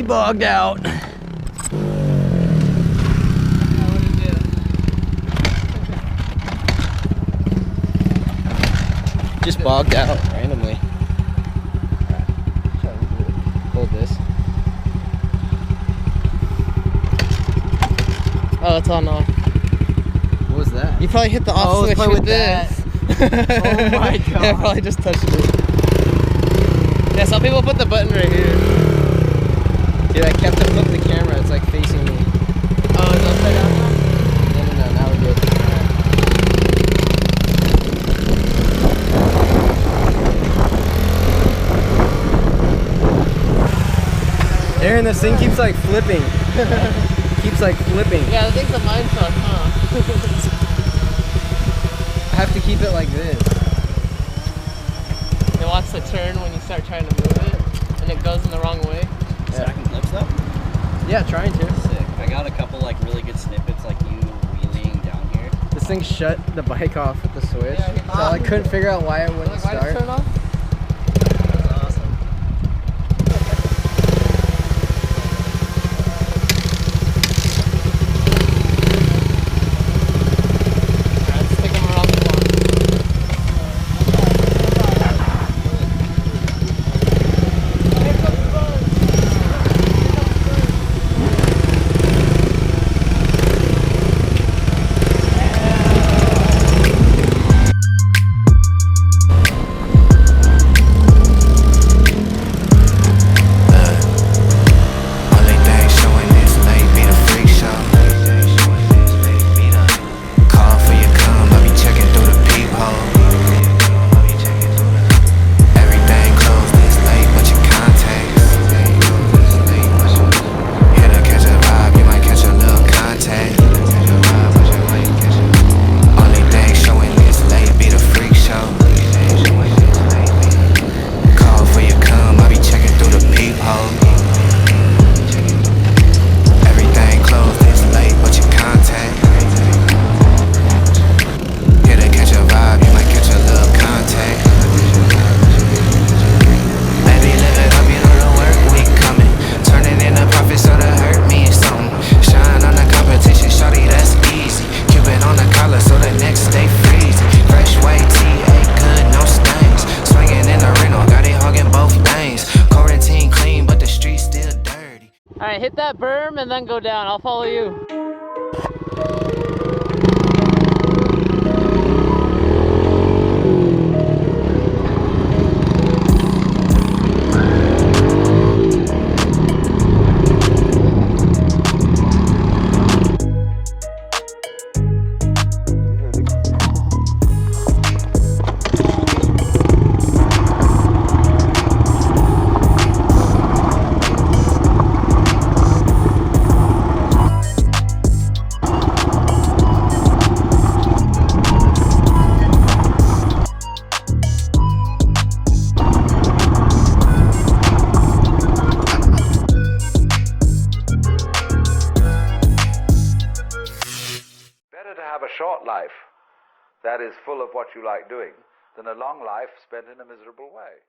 bogged out. Just bogged out randomly. Hold this. Oh, it's on off. What was that? You probably hit the off switch with this. Oh my god. Yeah, I probably just touched it. Yeah, some people put the button right here. Dude, I kept it flipped the camera. It's like facing me. Oh, it's upside down now? No, now we're good. Aaron, this thing keeps like flipping. Keeps like flipping. Yeah, the thing's a mind fuck, huh? I have to keep it like this. It wants to turn when you start trying to move it, and it goes in the wrong way. Stacking clips though? Yeah, trying to. Sick. I got a couple like really good snippets like you wheeling down here. This thing shut the bike off with the switch. Yeah, So I couldn't figure out why it wouldn't Why did it start. turn off? That's awesome. Alright, let's take them around the block. Alright, hit that berm and then go down. I'll follow you. A short life that is full of what you like doing than a long life spent in a miserable way.